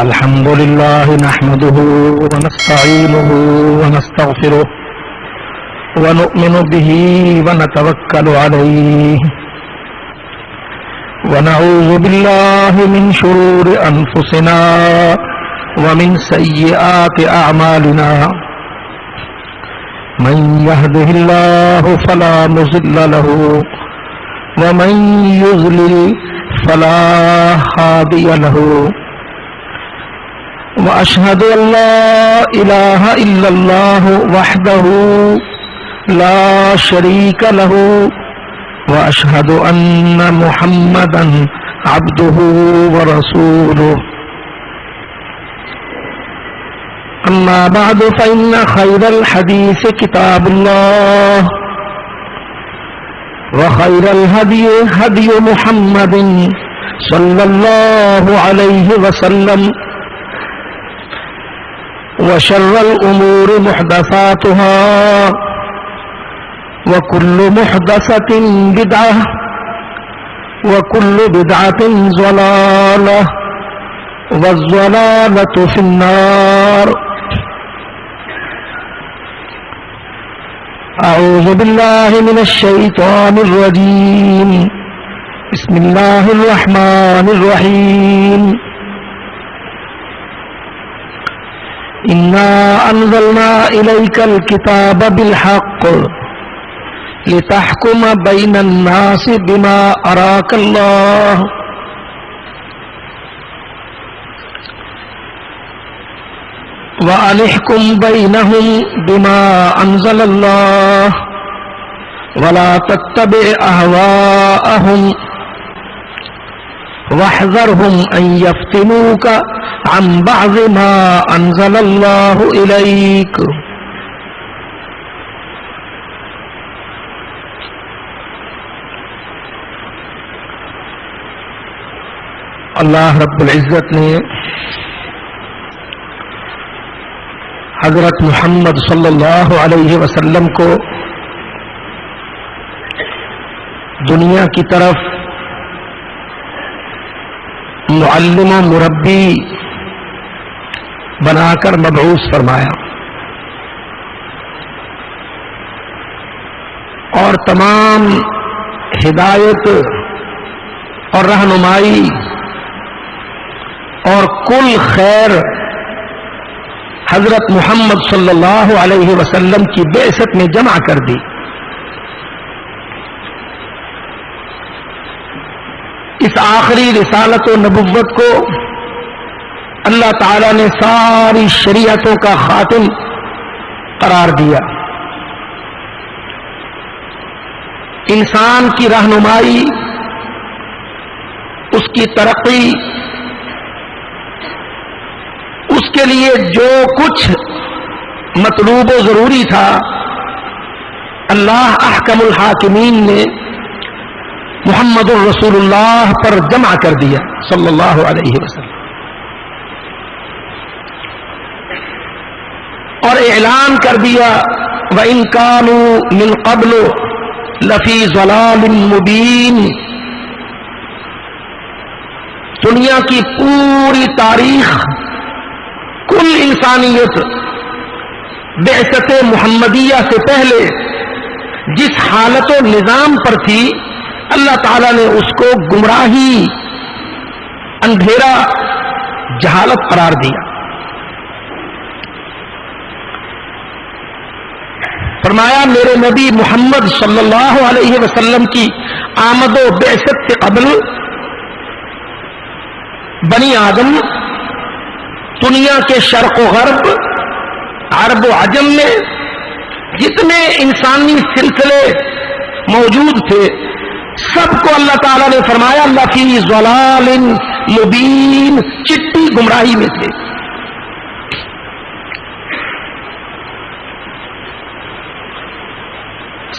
الحمد لله نحمده ونستعينه ونستغفره ونؤمن به ونتوكل عليه ونعوذ بالله من شرور أنفسنا ومن سيئات أعمالنا من يهده الله فلا مضل له ومن يضلل فلا هادي له وأشهد أن لا إله إلا الله وحده لا شريك له وأشهد أن محمدا عبده ورسوله أما بعد فإن خير الحديث كتاب الله وخير الهدي هدي محمد صلى الله عليه وسلم وشر الأمور محدثاتها وكل محدثة بدعة وكل بدعة ضلالة والضلالة في النار. أعوذ بالله من الشيطان الرجيم. بسم الله الرحمن الرحيم. إنا أنزلنا إليك الكتاب بالحق لتحكم بين الناس بما أراك الله وأن احكم بينهم بما أنزل الله ولا تتبع أهواءهم واحذرهم أن يفتنوك عن بعض ما أنزل الله إليك. اللہ رب العزت نے حضرت محمد صلی اللہ علیہ وسلم کو دنیا کی طرف معلم و مربی بنا کر مبعوث فرمایا اور تمام ہدایت اور رہنمائی اور کل خیر حضرت محمد صلی اللہ علیہ وسلم کی بعثت میں جمع کر دی. اس آخری رسالت و نبوت کو اللہ تعالی نے ساری شریعتوں کا خاتم قرار دیا. انسان کی رہنمائی، اس کی ترقی، اس کے لیے جو کچھ مطلوب و ضروری تھا اللہ احکم الحاکمین نے محمد الرسول اللہ پر جمع کر دیا صلی اللہ علیہ وسلم، اور اعلان کر دیا وَإِن كَانُوا مِن قَبْلُ لَفِي ضَلَالٍ مُبِينٍ. دنیا کی پوری تاریخ، کل انسانیت بعثت محمدیہ سے پہلے جس حالت و نظام پر تھی اللہ تعالیٰ نے اس کو گمراہی، اندھیرا، جہالت قرار دیا. فرمایا میرے نبی محمد صلی اللہ علیہ وسلم کی آمد و بعثت سے قبل بنی آدم دنیا کے شرق و غرب، عرب و عجم میں جتنے انسانی سلسلے موجود تھے سب کو اللہ تعالیٰ نے فرمایا لفی ضلال مبین، چٹی گمراہی میں تھے.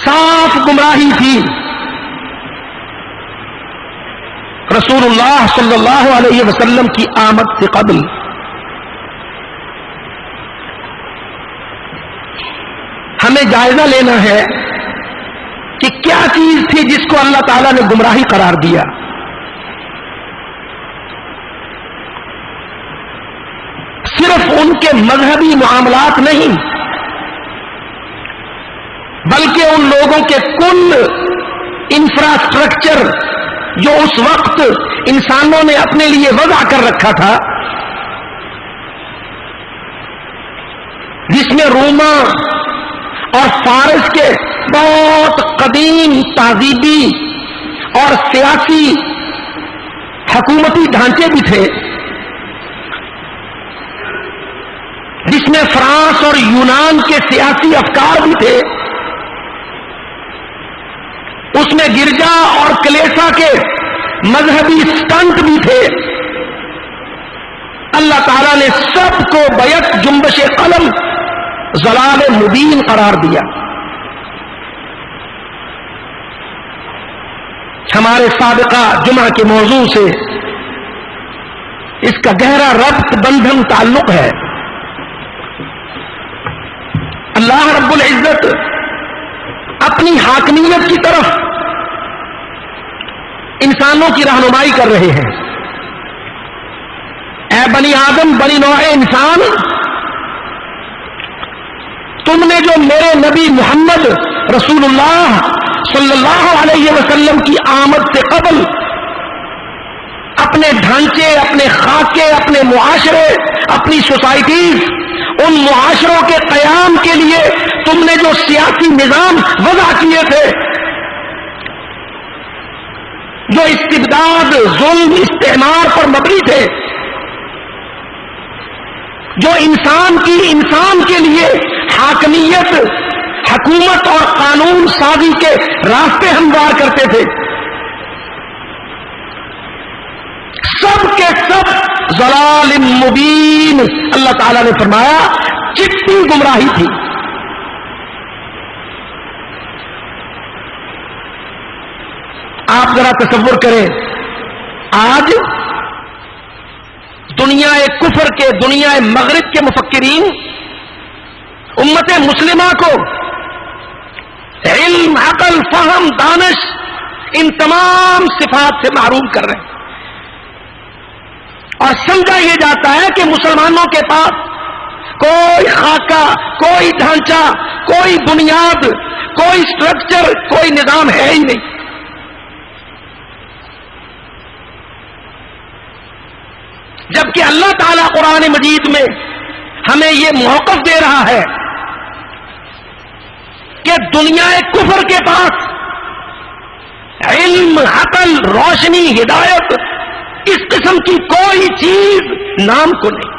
صاف گمراہی تھی. رسول اللہ صلی اللہ علیہ وسلم کی آمد سے قبل ہمیں جائزہ لینا ہے کہ کیا چیز تھی جس کو اللہ تعالیٰ نے گمراہی قرار دیا. کے مذہبی معاملات نہیں، بلکہ ان لوگوں کے کل انفراسٹرکچر جو اس وقت انسانوں نے اپنے لیے وضع کر رکھا تھا، جس میں روما اور فارس کے بہت قدیم تہذیبی اور سیاسی حکومتی ڈھانچے بھی تھے، جس میں فرانس اور یونان کے سیاسی افکار بھی تھے، اس میں گرجا اور کلیسا کے مذہبی سٹنٹ بھی تھے، اللہ تعالیٰ نے سب کو بیک جنبش قلم ضلال مبین قرار دیا۔ ہمارے سابقہ جمعہ کے موضوع سے اس کا گہرا ربط بندھن تعلق ہے۔ اللہ رب العزت اپنی حاکمیت کی طرف انسانوں کی رہنمائی کر رہے ہیں۔ اے بنی آدم، بنی نوع انسان، تم نے جو میرے نبی محمد رسول اللہ صلی اللہ علیہ وسلم کی آمد سے قبل اپنے ڈھانچے، اپنے خاکے، اپنے معاشرے، اپنی سوسائٹیز، ان معاشروں کے قیام کے لیے تم نے جو سیاسی نظام وضع کیے تھے، جو استبداد، ظلم، استعمار پر مبنی تھے، جو انسان کے لیے حاکمیت، حکومت اور قانون سازی کے راستے ہموار کرتے تھے، سب کے سب ضلال مبین، اللہ تعالیٰ نے فرمایا چٹی گمراہی تھی۔ آپ ذرا تصور کریں، آج دنیا کفر کے، دنیا مغرب کے مفکرین امت مسلمہ کو علم، عقل، فہم، دانش، ان تمام صفات سے محروم کر رہے ہیں، اور سمجھا یہ جاتا ہے کہ مسلمانوں کے پاس کوئی خاکہ، کوئی ڈھانچہ، کوئی بنیاد، کوئی اسٹرکچر، کوئی نظام ہے ہی نہیں۔ جبکہ اللہ تعالیٰ قرآن مجید میں ہمیں یہ موقف دے رہا ہے کہ دنیا کفر کے پاس علم، عقل، روشنی، ہدایت، اس قسم کی کوئی چیز نام کو نہیں۔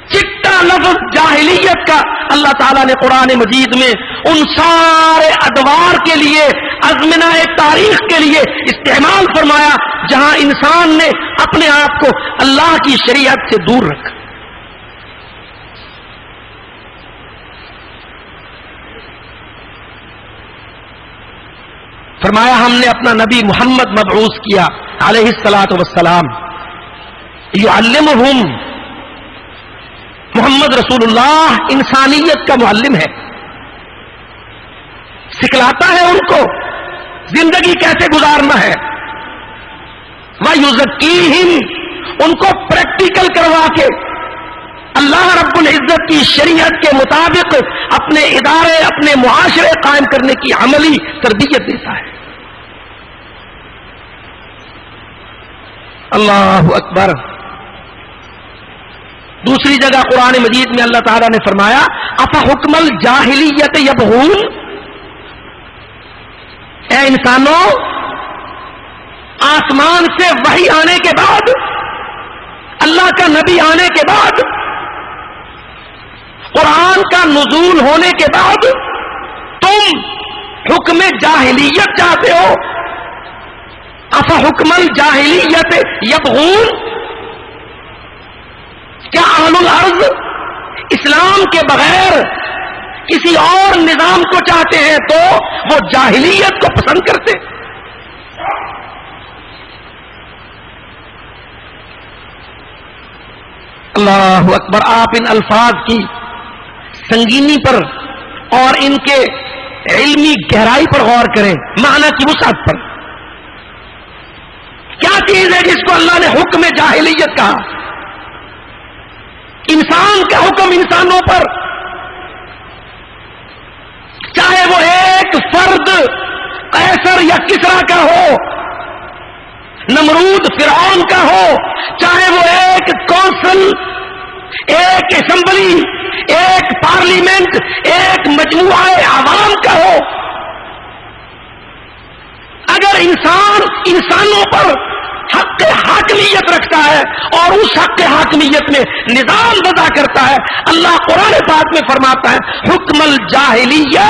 چٹا لفظ جاہلیت کا اللہ تعالیٰ نے قرآن مجید میں ان سارے ادوار کے لیے، ازمنہ تاریخ کے لیے استعمال فرمایا جہاں انسان نے اپنے آپ کو اللہ کی شریعت سے دور رکھا۔ فرمایا ہم نے اپنا نبی محمد مبعوث کیا علیہ الصلاۃ والسلام، یعلمہم، محمد رسول اللہ انسانیت کا معلم ہے، سکھلاتا ہے ان کو زندگی کیسے گزارنا ہے، وَيُزَكِّيهِمْ، ان کو پریکٹیکل کروا کے اللہ رب العزت کی شریعت کے مطابق اپنے ادارے، اپنے معاشرے قائم کرنے کی عملی تربیت دیتا ہے۔ اللہ اکبر۔ دوسری جگہ قرآن مجید میں اللہ تعالیٰ نے فرمایا افحکم الجاہلیت یبغون، اے انسانوں، آسمان سے وحی آنے کے بعد، اللہ کا نبی آنے کے بعد، قرآن کا نزول ہونے کے بعد تم حکم جاہلیت چاہتے ہو؟ افحکم الجاہلیت یبغون، کیا اہل الارض اسلام کے بغیر کسی اور نظام کو چاہتے ہیں تو وہ جاہلیت کو پسند کرتے؟ اللہ اکبر۔ آپ ان الفاظ کی سنگینی پر اور ان کے علمی گہرائی پر غور کریں، معنی کی وسعت پر۔ کیا چیز ہے جس کو اللہ نے حکم جاہلیت کہا. انسان کا حکم انسانوں پر، چاہے وہ ایک فرد قیصر یا کسریٰ کا ہو، نمرود فرعون کا ہو، چاہے وہ ایک کونسل، ایک اسمبلی، ایک پارلیمنٹ، ایک مجموعہ عوام کا ہو، اگر انسان انسانوں پر حق حاکمیت رکھتا ہے اور اس حق حاکمیت میں نظام وضع کرتا ہے، اللہ قرآن پاک میں فرماتا ہے حکم الجاہلیہ،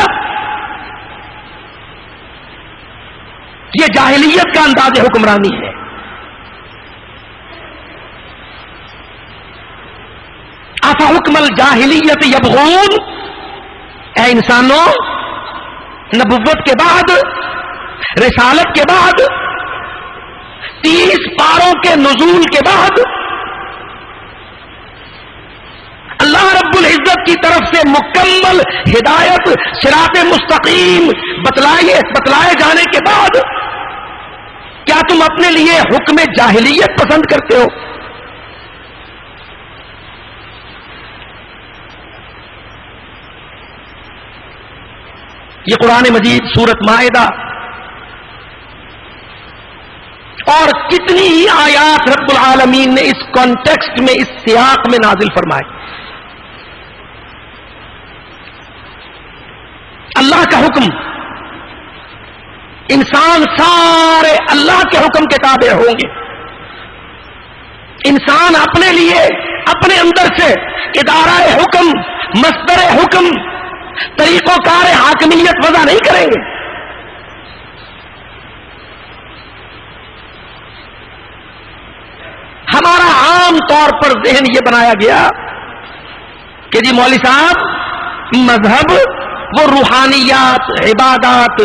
یہ جاہلیت کا انداز حکمرانی ہے. آفا حکم الجاہلیت یبغون، اے انسانوں، نبوت کے بعد، رسالت کے بعد، 30 پاروں کے نزول کے بعد اللہ رب العزت کی طرف سے مکمل ہدایت صراط مستقیم بتلائے جانے کے بعد کیا تم اپنے لیے حکم جاہلیت پسند کرتے ہو؟ یہ قرآن مجید سورۃ مائدہ اور کتنی ہی آیات رب العالمین نے اس کانٹیکسٹ میں، اس سیاق میں نازل فرمائے. اللہ کا حکم، انسان سارے اللہ کے حکم کے تابع ہوں گے. انسان اپنے لیے اپنے اندر سے ادارہ حکم، مصدر حکم، طریقوں کار حاکمیت وضع نہیں کریں گے. ہمارا عام طور پر ذہن یہ بنایا گیا کہ جی مولوی صاحب مذہب وہ روحانیات، عبادات،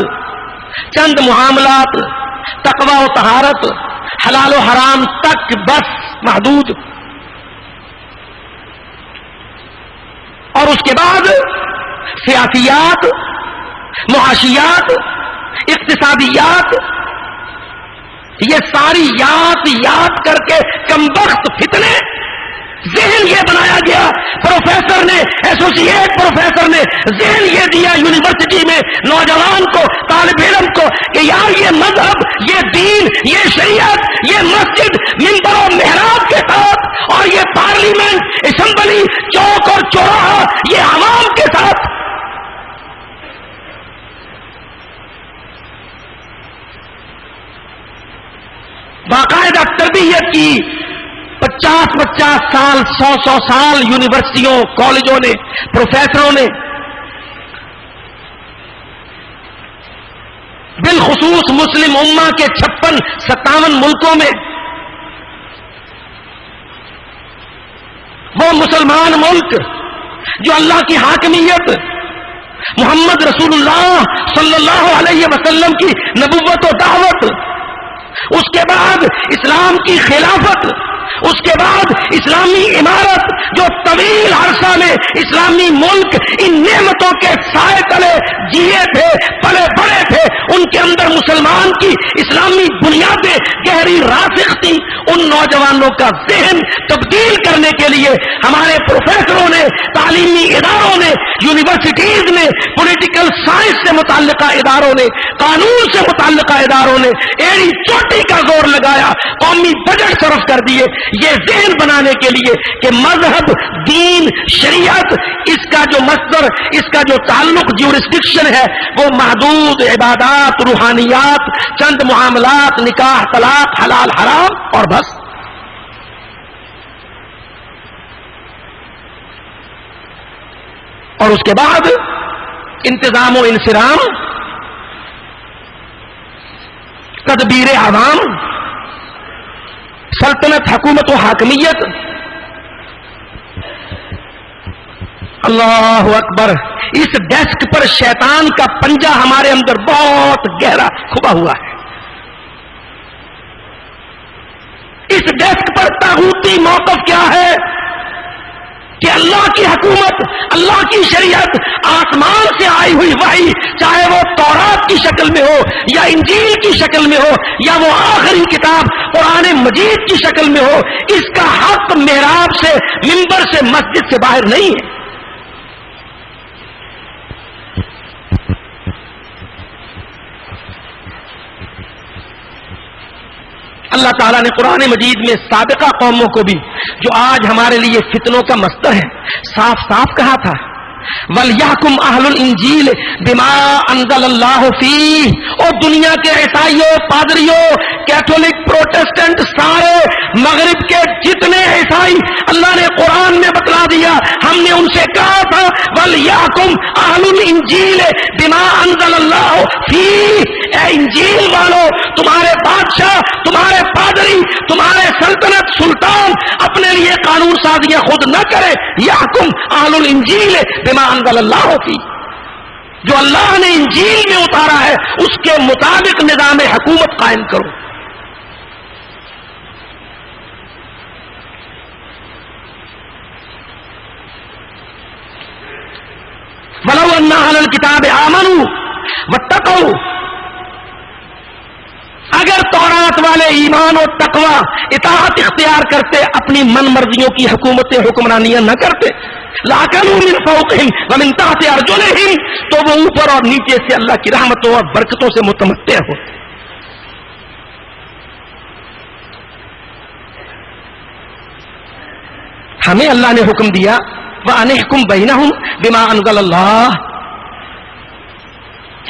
چند معاملات، تقوی و طہارت، حلال و حرام تک بس محدود، اور اس کے بعد سیاسیات، معاشیات، اقتصادیات، یہ ساری یاد کر کے کمبخت فتنے ذہن یہ بنایا گیا. پروفیسر نے، ایسوسیٹ پروفیسر نے ذہن یہ دیا یونیورسٹی میں نوجوان کو، طالب علم کو کہ یار یہ مذہب، یہ دین، یہ شریعت، یہ مسجد منبر و محراب کے ساتھ، اور یہ پارلیمنٹ، اسمبلی، چوک اور چوراہا یہ عوام کے ساتھ. باقاعدہ تربیت کی 50 سال، 100 سال یونیورسٹیوں، کالجوں نے، پروفیسروں نے، بالخصوص مسلم امہ کے 56-57 ملکوں میں، وہ مسلمان ملک جو اللہ کی حاکمیت، محمد رسول اللہ صلی اللہ علیہ وسلم کی نبوت و دعوت، اس کے بعد اسلام کی خلافت، اس کے بعد اسلامی عمارت، جو طویل عرصہ میں اسلامی ملک ان نعمتوں کے سائے تلے جیے تھے، پلے بڑے تھے، ان کے اندر مسلمان کی اسلامی بنیادیں گہری راسخ تھی. ان نوجوانوں کا ذہن تبدیل کرنے کے لیے ہمارے پروفیسروں نے، تعلیمی اداروں نے، یونیورسٹیز نے، پولیٹیکل سائنس سے متعلقہ اداروں نے، قانون سے متعلقہ اداروں نے ایڑی چوٹی کا زور لگایا، قومی بجٹ صرف کر دیے یہ ذہن بنانے کے لیے کہ مذہب، دین، شریعت، اس کا جو مصدر، اس کا جو تعلق، جیورسڈکشن ہے وہ محدود عبادات، روحانیات، چند معاملات، نکاح، طلاق، حلال حرام اور بس. اور اس کے بعد انتظام و انصرام، تدبیر عوام، سلطنت، حکومت و حاکمیت. اللہ اکبر. اس ڈیسک پر شیطان کا پنجہ ہمارے اندر بہت گہرا کھپا ہوا ہے. اس ڈیسک پر طاغوتی موقف کیا ہے؟ کہ اللہ کی حکومت، اللہ کی شریعت، آسمان سے آئی ہوئی وحی، چاہے وہ تورات کی شکل میں ہو یا انجیل کی شکل میں ہو یا وہ آخری کتاب قرآن مجید کی شکل میں ہو، اس کا حق محراب سے، منبر سے، مسجد سے باہر نہیں ہے۔ اللہ تعالیٰ نے قرآن مجید میں سابقہ قوموں کو بھی، جو آج ہمارے لیے فتنوں کا مصدر ہے، صاف صاف کہا تھا وَلْيَحْكُمْ أَهْلُ الْإِنْجِيلِ بِمَا أَنزَلَ اللَّهُ فِيهِ۔ اور دنیا کے عیسائیوں، پادریوں، کیتھولک، پروٹسٹنٹ، سارے مغرب کے جتنے عیسائی، اللہ نے قرآن میں بتلا دیا، ہم نے ان سے کہا تھا وَلْيَحْكُمْ أَهْلُ الْإِنْجِيلِ بِمَا أَنزَلَ اللَّهُ فِيهِ۔ اے انجیل والو، تمہارے بادشاہ، تمہارے پادری، تمہارے سلطنت، سلطان اپنے لیے قانون سازیاں خود نہ کرے، یحکم اہل الانجیل بما انزل اللہ فی، جو اللہ نے انجیل میں اتارا ہے اس کے مطابق نظام حکومت قائم کرو۔ وَلَوْ أَنَّ أَهْلَ الْكِتَابِ آمَنُوا وَاتَّقَوْا، اگر تورات والے ایمان و تقوی اطاعت اختیار کرتے، اپنی من مرضیوں کی حکومتیں، حکمرانیاں نہ کرتے، لَأَكَلُوا مِنْ فَوْقِهِمْ وَمِنْ تَحْتِ أَرْجُلِهِمْ، تو وہ اوپر اور نیچے سے اللہ کی رحمتوں اور برکتوں سے متمتع ہوتے۔ ہمیں اللہ نے حکم دیا وَأَنِحْكُمْ بَيْنَهُمْ بِمَا أَنزَلَ اللَّهُ۔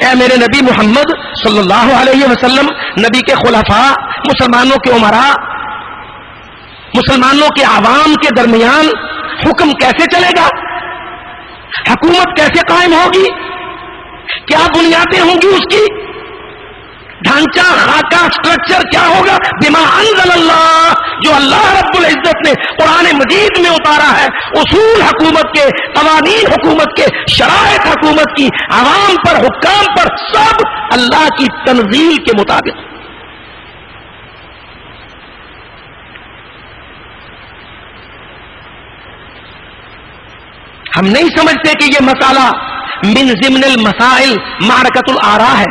اے میرے نبی محمد صلی اللہ علیہ وسلم، نبی کے خلفاء، مسلمانوں کے امراء، مسلمانوں کے عوام کے درمیان حکم کیسے چلے گا؟ حکومت کیسے قائم ہوگی؟ کیا بنیادیں ہوں گی اس کی؟ ڈھانچہ، خاکہ، اسٹرکچر کیا ہوگا؟ بما انزل اللہ، جو اللہ رب العزت نے قرآن مجید میں اتارا ہے، اصول حکومت کے، قوانین حکومت کے، شرائط حکومت کی، عوام پر، حکام پر، سب اللہ کی تنزیل کے مطابق۔ ہم نہیں سمجھتے کہ یہ مسئلہ من ضمن المسائل معرکۃ الآراء ہے۔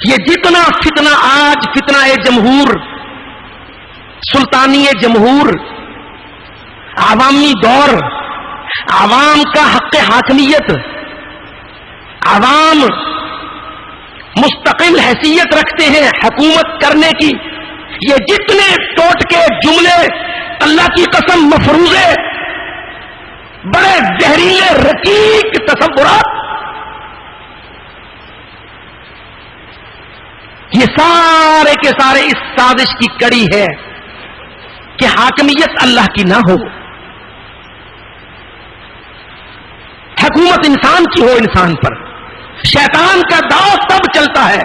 یہ جتنا فتنہ آج، فتنہ جمہور، سلطانی جمہور، عوامی دور، عوام کا حق حاکمیت، عوام مستقل حیثیت رکھتے ہیں حکومت کرنے کی، یہ جتنے ٹوٹکے جملے، اللہ کی قسم مفروضے، بڑے زہریلے رقیق تصورات، یہ سارے کے سارے اس سازش کی کڑی ہے کہ حاکمیت اللہ کی نہ ہو، حکومت انسان کی ہو انسان پر۔ شیطان کا داؤ تب چلتا ہے،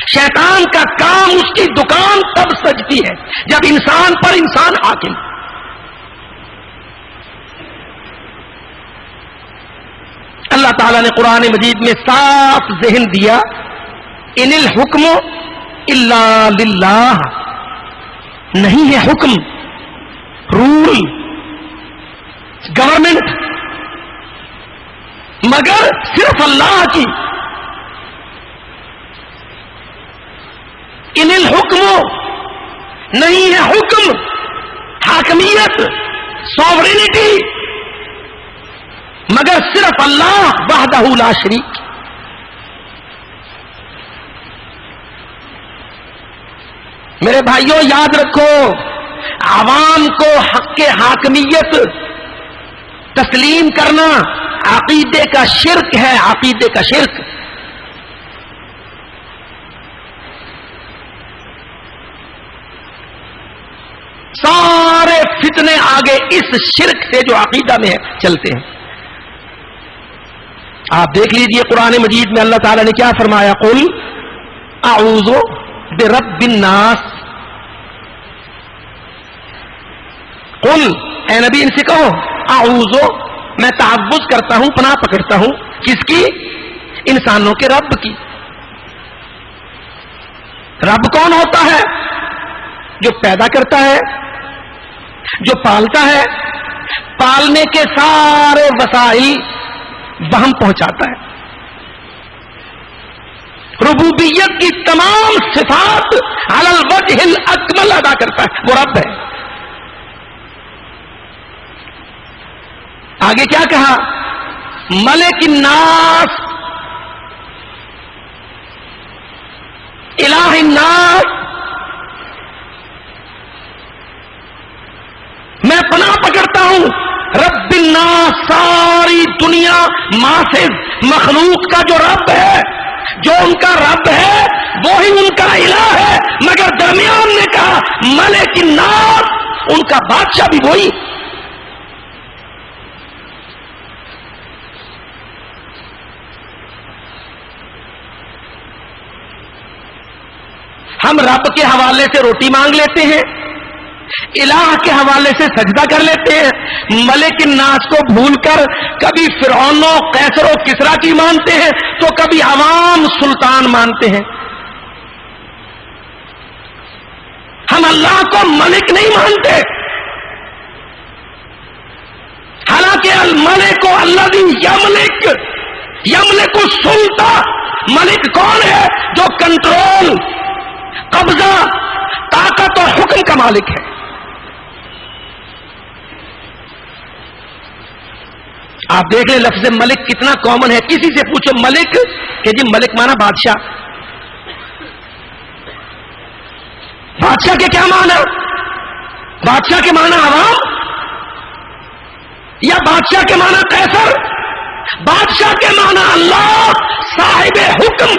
شیطان کا کام، اس کی دکان تب سجتی ہے جب انسان پر انسان حاکم۔ اللہ تعالیٰ نے قرآن مجید میں صاف ذہن دیا، ان الحکم الا للہ، نہیں ہے حکم، رول، گورنمنٹ مگر صرف اللہ کی۔ ان الحکم، نہیں ہے حکم، حاکمیت، سوورینٹی مگر صرف اللہ وحدہ لا شریک۔ میرے بھائیوں یاد رکھو، عوام کو حق حاکمیت تسلیم کرنا عقیدے کا شرک ہے، عقیدے کا شرک۔ سارے فتنے آگے اس شرک سے جو عقیدہ میں چلتے ہیں۔ آپ دیکھ لیجئے قرآن مجید میں اللہ تعالیٰ نے کیا فرمایا، قل اعوذ برب الناس، قل اے نبی ان سے کہو، اعوذ، میں تعوذ کرتا ہوں، پناہ پکڑتا ہوں، کس کی؟ انسانوں کے رب کی۔ رب کون ہوتا ہے؟ جو پیدا کرتا ہے، جو پالتا ہے، پالنے کے سارے وسائل وہم پہنچاتا ہے، ربوبیت کی تمام صفات علی الوجہ الاکمل ادا کرتا ہے، وہ رب ہے۔ آگے کیا کہا؟ ملک الناس، الہ الناس، میں پناہ پکڑتا ہوں رب الناس، ساری دنیا ماسز مخلوق کا جو رب ہے، جو ان کا رب ہے وہی ان کا الہ ہے، مگر درمیان نے کہا ملک الناس، ان کا بادشاہ بھی وہی۔ ہم رب کے حوالے سے روٹی مانگ لیتے ہیں، الہ کے حوالے سے سجدہ کر لیتے ہیں، ملک الناس کو بھول کر کبھی فرعون و قیصر و کسریٰ کی مانتے ہیں تو کبھی عوام سلطان مانتے ہیں۔ ہم اللہ کو ملک نہیں مانتے، حالانکہ الملک الذی یملک، یملک السلطہ، ملک کون ہے؟ جو کنٹرول، قبضہ، طاقت اور حکم کا مالک ہے۔ آپ دیکھ لیں لفظ ملک کتنا کامن ہے، کسی سے پوچھو ملک، کہ جی ملک مانا بادشاہ، بادشاہ کے کیا معنی؟ بادشاہ کے معنی عوام یا بادشاہ کے معنی قیصر؟ بادشاہ کے معنی اللہ صاحب حکم۔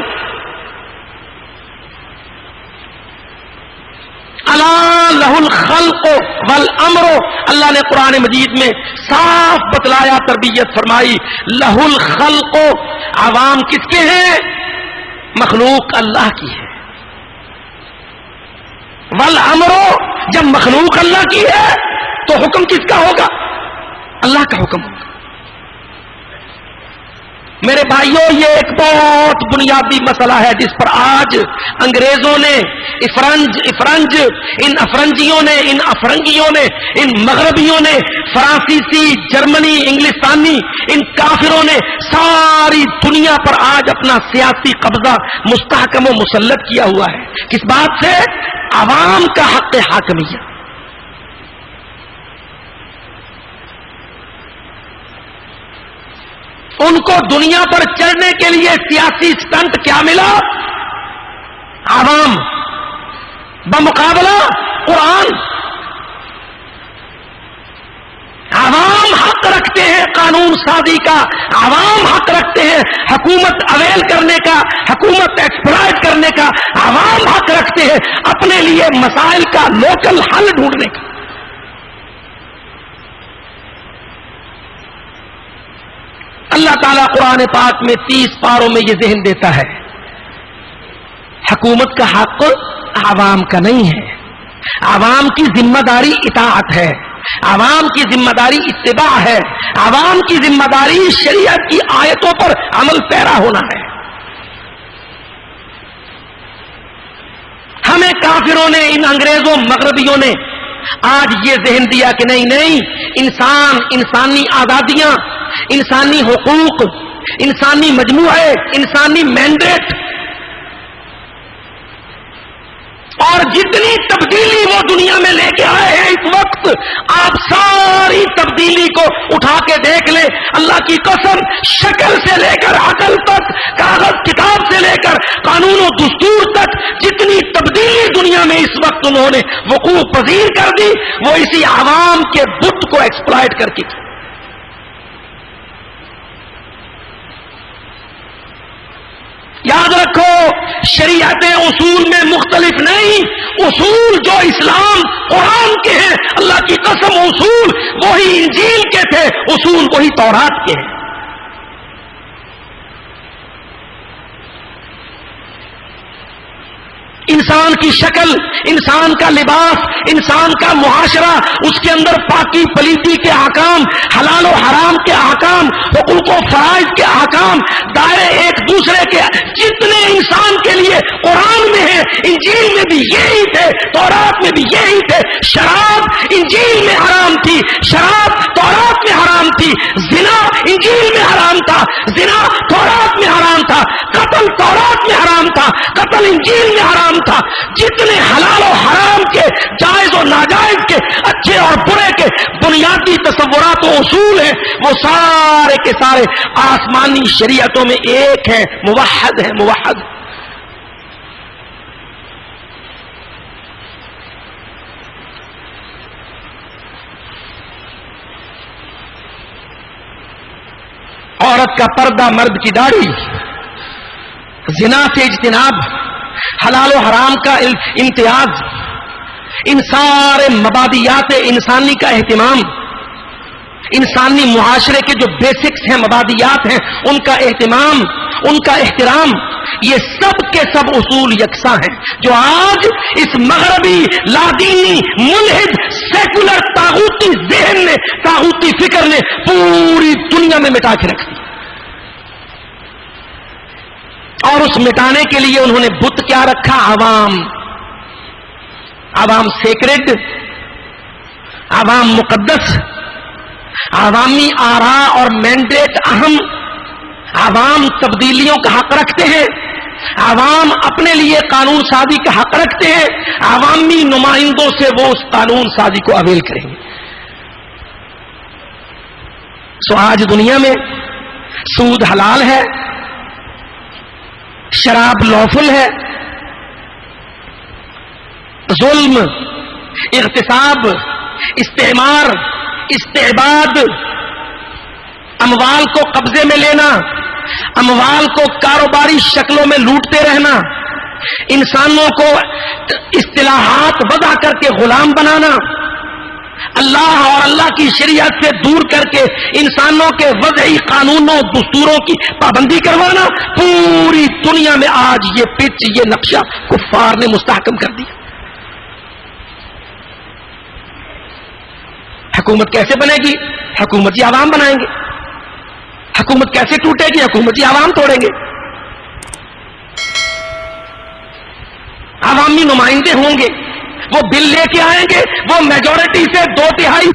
اللہ لہ الخلق والامر، اللہ نے قرآن مجید میں صاف بتلایا، تربیت فرمائی، لہ الخلق، عوام کس کے ہیں؟ مخلوق اللہ کی ہے، والامر، جب مخلوق اللہ کی ہے تو حکم کس کا ہوگا؟ اللہ کا حکم ہوگا۔ میرے بھائیوں، یہ ایک بہت بنیادی مسئلہ ہے جس پر آج انگریزوں نے، ان افرنگیوں نے، ان مغربیوں نے، فرانسیسی، جرمنی، انگلستانی، ان کافروں نے ساری دنیا پر آج اپنا سیاسی قبضہ مستحکم و مسلط کیا ہوا ہے۔ کس بات سے؟ عوام کا حق حاکمیت۔ ان کو دنیا پر چڑھنے کے لیے سیاسی سٹنٹ کیا ملا؟ عوام بمقابلہ قرآن۔ عوام حق رکھتے ہیں قانون سازی کا، عوام حق رکھتے ہیں حکومت اویل کرنے کا، حکومت ایکسپلائٹ کرنے کا، عوام حق رکھتے ہیں اپنے لیے مسائل کا لوکل حل ڈھونڈنے کا۔ اللہ تعالیٰ قرآن پاک میں 30 پاروں میں یہ ذہن دیتا ہے، حکومت کا حق عوام کا نہیں ہے، عوام کی ذمہ داری اطاعت ہے، عوام کی ذمہ داری اتباع ہے، عوام کی ذمہ داری شریعت کی آیتوں پر عمل پیرا ہونا ہے۔ ہمیں کافروں نے، ان انگریزوں مغربیوں نے آج یہ ذہن دیا کہ نہیں، انسان، انسانی آزادیاں، انسانی حقوق، انسانی مجموعے، انسانی مینڈیٹ، اور جتنی تبدیلی وہ دنیا میں لے کے آئے ہیں اس وقت، آپ ساری تبدیلی کو اٹھا کے دیکھ لیں، اللہ کی قسم، شکل سے لے کر عقل تک، کاغذ کتاب سے لے کر قانون و دستور تک، جتنی تبدیلی دنیا میں اس وقت انہوں نے وقوع پذیر کر دی، وہ اسی عوام کے بت کو ایکسپلائٹ کر کے کی۔ یاد رکھو، شریعتیں اصول میں مختلف نہیں، اصول جو اسلام قرآن کے ہیں، اللہ کی قسم اصول وہی انجیل کے تھے، اصول وہی تورات کے ہیں۔ انسان کی شکل، انسان کا لباس، انسان کا معاشرہ، اس کے اندر پاکی پلیتی کے احکام، حلال و حرام کے احکام، حقوق و فرائض کے احکام، دائرے ایک دوسرے کے جتنے انسان کے لیے قرآن میں ہیں، انجیل میں بھی یہی تھے، تورات میں بھی یہی تھے. شراب انجیل میں حرام تھی، شراب تورات میں حرام تھی. زنا انجیل میں حرام تھا، زنا تورات میں حرام تھا. قتل تورات میں حرام تھا، قتل انجیل میں حرام تھا. جتنے حلال و حرام کے، جائز و ناجائز کے، اچھے اور برے کے بنیادی تصورات و اصول ہیں، وہ سارے کے سارے آسمانی شریعتوں میں ایک ہیں، موحد ہیں، موحد. عورت کا پردہ، مرد کی داڑھی، زنا سے اجتناب، حلال و حرام کا امتیاز، ان سارے مبادیات انسانی کا اہتمام، انسانی معاشرے کے جو بیسکس ہیں، مبادیات ہیں، ان کا اہتمام، ان کا احترام، یہ سب کے سب اصول یکساں ہیں جو آج اس مغربی لادینی ملحد سیکولر طاغوتی ذہن نے، طاغوتی فکر نے پوری دنیا میں مٹا کے رکھ دی. اور اس مٹانے کے لیے انہوں نے بت کیا رکھا؟ عوام. عوام سیکرڈ، عوام مقدس، عوامی آراء اور مینڈیٹ اہم، عوام تبدیلیوں کا حق رکھتے ہیں، عوام اپنے لیے قانون سازی کا حق رکھتے ہیں، عوامی نمائندوں سے وہ اس قانون سازی کو اویل کریں گے. سو آج دنیا میں سود حلال ہے، شراب لوفل ہے، ظلم، اغتصاب، استعمار، استعباد، اموال کو قبضے میں لینا، اموال کو کاروباری شکلوں میں لوٹتے رہنا، انسانوں کو اصطلاحات وضع کر کے غلام بنانا، اللہ اور اللہ کی شریعت سے دور کر کے انسانوں کے وضعی قانونوں دستوروں کی پابندی کروانا، پوری دنیا میں آج یہ پچ، یہ نقشہ کفار نے مستحکم کر دیا. حکومت کیسے بنے گی؟ حکومتی عوام بنائیں گے. حکومت کیسے ٹوٹے گی؟ حکومتی عوام توڑیں گے. عوامی نمائندے ہوں گے، وہ بل لے کے آئیں گے، وہ میجورٹی سے 2/3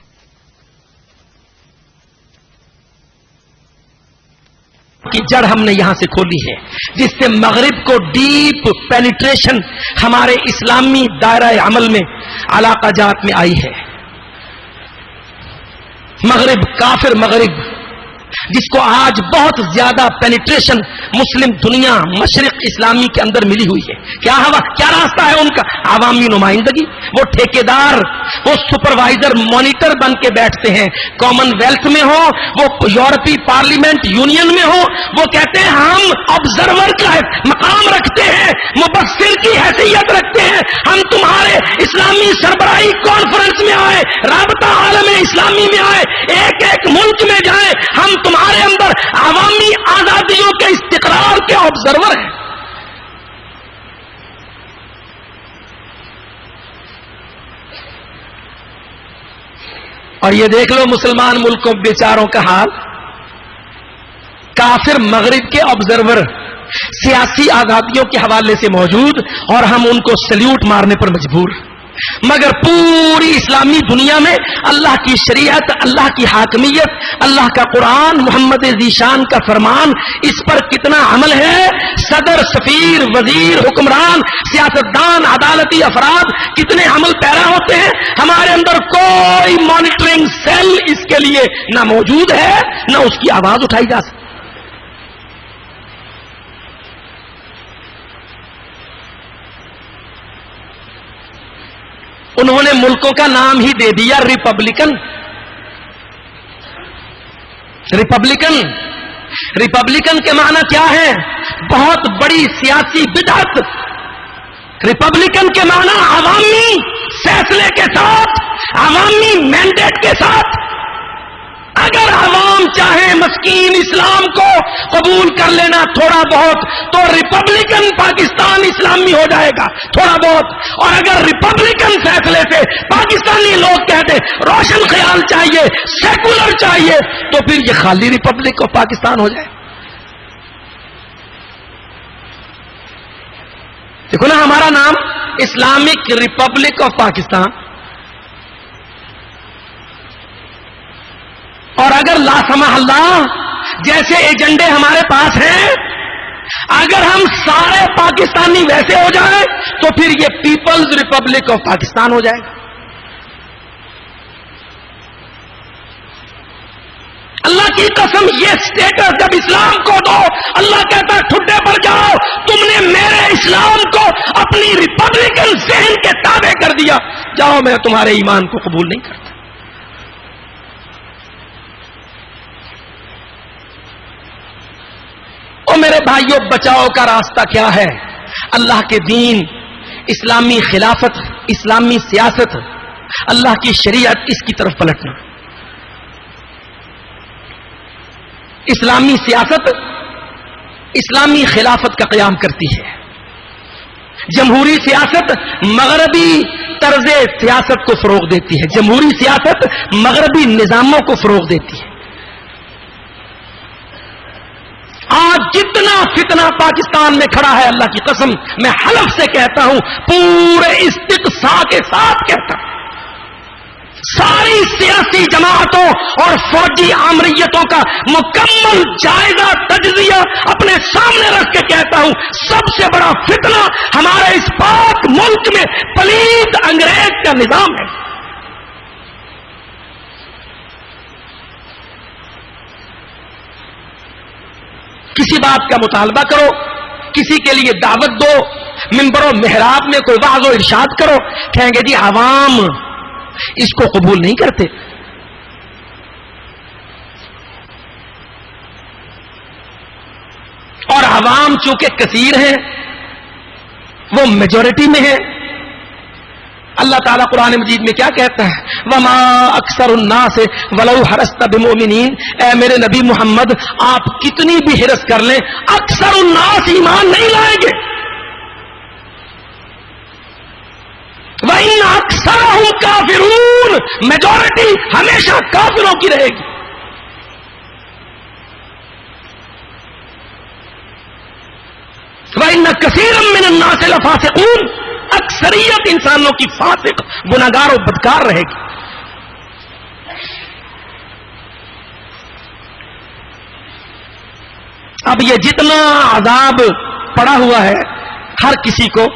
کی جڑ ہم نے یہاں سے کھولی ہے، جس سے مغرب کو ڈیپ پینیٹریشن ہمارے اسلامی دائرہ عمل میں علاقہ جات میں آئی ہے. مغرب، کافر مغرب، جس کو آج بہت زیادہ پینیٹریشن مسلم دنیا، مشرق اسلامی کے اندر ملی ہوئی ہے. کیا راستہ ہے ان کا؟ عوامی نمائندگی. وہ ٹھیکیدار، وہ سپروائزر، مانیٹر بن کے بیٹھتے ہیں. کامن ویلتھ میں ہو، وہ یورپی پارلیمنٹ یونین میں ہو، وہ کہتے ہیں ہم آبزرور کا مقام رکھتے ہیں، مبصر کی حیثیت رکھتے ہیں، ہم تمہارے اسلامی سربراہی کانفرنس میں آئے، رابطہ عالم اسلامی میں آئے، ایک ایک ملک میں جائیں، ہم تمہارے اندر عوامی آزادیوں کے استقرار کے آبزرور ہیں. اور یہ دیکھ لو مسلمان ملکوں بیچاروں کا حال. کافر مغرب کے آبزرور سیاسی آزادیوں کے حوالے سے موجود، اور ہم ان کو سلیوٹ مارنے پر مجبور. مگر پوری اسلامی دنیا میں اللہ کی شریعت، اللہ کی حاکمیت، اللہ کا قرآن، محمد ذیشان کا فرمان، اس پر کتنا عمل ہے؟ صدر، سفیر، وزیر، حکمران، سیاستدان، عدالتی افراد کتنے عمل پیرا ہوتے ہیں. ہمارے اندر کوئی مانیٹرنگ سیل اس کے لیے نہ موجود ہے، نہ اس کی آواز اٹھائی جا سکتی. انہوں نے ملکوں کا نام ہی دے دیا ریپبلکن. ریپبلکن، ریپبلکن کے معنی کیا ہے؟ بہت بڑی سیاسی بدعت. ریپبلکن کے معنی عوامی فیصلے کے ساتھ، عوامی مینڈیٹ کے ساتھ. اگر عوام چاہے مسکین اسلام کو قبول کر لینا تھوڑا بہت، تو ریپبلکن پاکستان اسلامی ہو جائے گا تھوڑا بہت. اور اگر ریپبلکن فیصلے سے پاکستانی لوگ کہتے روشن خیال چاہیے، سیکولر چاہیے، تو پھر یہ خالی ریپبلک آف پاکستان ہو جائے. دیکھو نا ہمارا نام اسلامک ریپبلک آف پاکستان، اور اگر لا سمح اللہ جیسے ایجنڈے ہمارے پاس ہیں، اگر ہم سارے پاکستانی ویسے ہو جائیں تو پھر یہ پیپلز ریپبلک آف پاکستان ہو جائے گا۔ اللہ کی قسم یہ سٹیٹس جب اسلام کو دو، اللہ کہتا ہے ٹھڈے پر جاؤ، تم نے میرے اسلام کو اپنی ریپبلکن ذہن کے تابع کر دیا، جاؤ میں تمہارے ایمان کو قبول نہیں کرتا۔ او میرے بھائیوں، بچاؤ کا راستہ کیا ہے؟ اللہ کے دین، اسلامی خلافت، اسلامی سیاست، اللہ کی شریعت، اس کی طرف پلٹنا۔ اسلامی سیاست اسلامی خلافت کا قیام کرتی ہے، جمہوری سیاست مغربی طرز سیاست کو فروغ دیتی ہے، جمہوری سیاست مغربی نظاموں کو فروغ دیتی ہے۔ آج جتنا فتنہ پاکستان میں کھڑا ہے، اللہ کی قسم میں حلف سے کہتا ہوں، پورے استقصاء کے ساتھ کہتا ہوں، ساری سیاسی جماعتوں اور فوجی آمریتوں کا مکمل جائزہ تجزیہ اپنے سامنے رکھ کے کہتا ہوں، سب سے بڑا فتنہ ہمارے اس پاک ملک میں پلید انگریز کا نظام ہے۔ کسی بات کا مطالبہ کرو، کسی کے لیے دعوت دو، منبر و محراب میں کوئی وعظ و ارشاد کرو، کہیں گے جی عوام اس کو قبول نہیں کرتے۔ اور عوام چونکہ کثیر ہیں، وہ میجورٹی میں ہے۔ اللہ تعالیٰ قرآن مجید میں کیا کہتا ہے؟ وما اکثر الناس ولو حرصت بمؤمنین، اے میرے نبی محمد آپ کتنی بھی حرص کر لیں، اکثر الناس ایمان نہیں لائیں گے۔ وَإِنَّ أَكْثَرَهُمْ كَافِرُونَ، میجورٹی ہمیشہ کافروں کی رہے گی۔ وَإِنَّ كَثِيرًا مِّنَ النَّاسِ لَفَاسِقُونَ، اکثریت انسانوں کی فاسق، گناہگار و بدکار رہے گی۔ اب یہ جتنا عذاب پڑا ہوا ہے ہر کسی کو،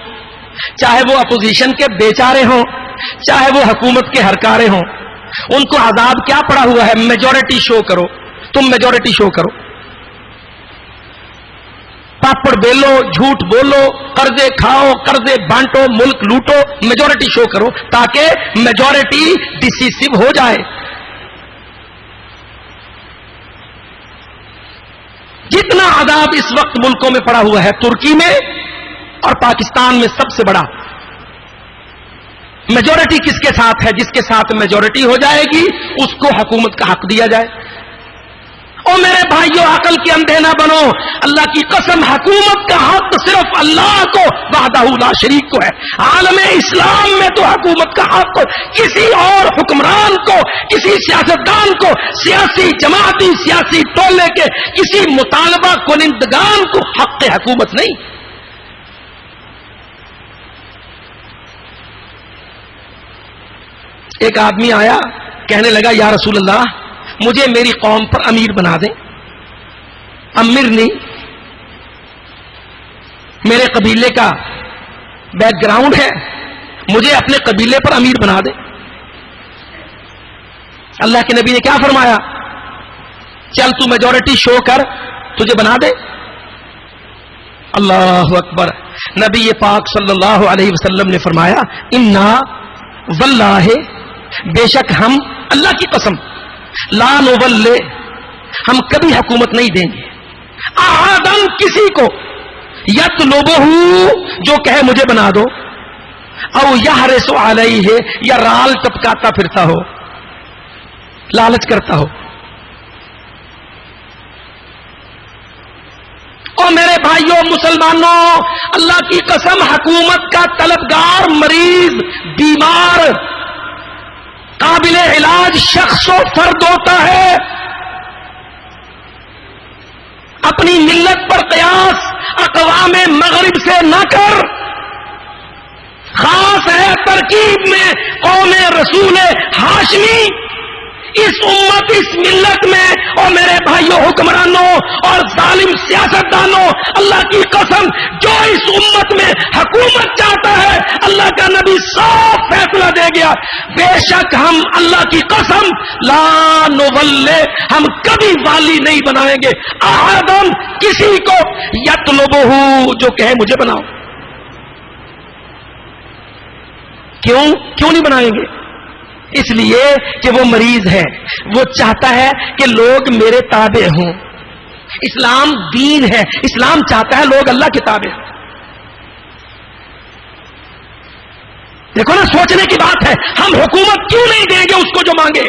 چاہے وہ اپوزیشن کے بیچارے ہوں، چاہے وہ حکومت کے ہرکارے ہوں، ان کو عذاب کیا پڑا ہوا ہے؟ میجورٹی شو کرو، تم میجورٹی شو کرو، پاپڑ بیلو، جھوٹ بولو، قرضے کھاؤ، قرضے بانٹو، ملک لوٹو، میجورٹی شو کرو تاکہ میجورٹی ڈسیسو ہو جائے۔ جتنا عذاب اس وقت ملکوں میں پڑا ہوا ہے، ترکی میں اور پاکستان میں سب سے بڑا میجورٹی کس کے ساتھ ہے؟ جس کے ساتھ میجورٹی ہو جائے گی اس کو حکومت کا حق دیا جائے۔ او میرے بھائیو، عقل کے اندھے نہ بنو، اللہ کی قسم حکومت کا حق صرف اللہ کو وحدہ لا شریک کو ہے۔ عالم اسلام میں تو حکومت کا حق کسی اور حکمران کو، کسی سیاستدان کو، سیاسی جماعتی سیاسی ٹولے کے کسی مطالبہ کنندگان کو حق حکومت نہیں۔ ایک آدمی آیا، کہنے لگا یا رسول اللہ مجھے میری قوم پر امیر بنا دیں۔ امیر نہیں، میرے قبیلے کا بیک گراؤنڈ ہے، مجھے اپنے قبیلے پر امیر بنا دیں۔ اللہ کے نبی نے کیا فرمایا؟ چل تو میجورٹی شو کر، تجھے بنا دے۔ اللہ اکبر۔ نبی پاک صلی اللہ علیہ وسلم نے فرمایا انا واللہ، بے شک ہم، اللہ کی قسم، لا نولے، ہم کبھی حکومت نہیں دیں گے، احدن کسی کو، یطلبہ، جو کہے مجھے بنا دو، او یحرس علیہ، یا رال ٹپکاتا پھرتا ہو، لالچ کرتا ہو۔ اور میرے بھائیوں مسلمانوں، اللہ کی قسم حکومت کا طلبگار، مریض، بیمار، قابل علاج شخص و فرد ہوتا ہے۔ اپنی ملت پر قیاس اقوام مغرب سے نہ کر، خاص ہے ترکیب میں قوم رسول ہاشمی. اس امت، اس ملت میں، اور میرے بھائیوں حکمرانوں اور ظالم سیاستدانوں، اللہ کی قسم جو اس امت میں حکومت چاہتا ہے اللہ کا نبی صاف فیصلہ دے گیا، بے شک ہم اللہ کی قسم لا نولے، ہم کبھی والی نہیں بنائیں گے احدن کسی کو یطلبہ جو کہے مجھے بناؤ. کیوں نہیں بنائیں گے؟ اس لیے کہ وہ مریض ہے، وہ چاہتا ہے کہ لوگ میرے تابع ہوں. اسلام دین ہے، اسلام چاہتا ہے لوگ اللہ کے تابع ہوں. دیکھو نا، سوچنے کی بات ہے. ہم حکومت کیوں نہیں دیں گے اس کو جو مانگے؟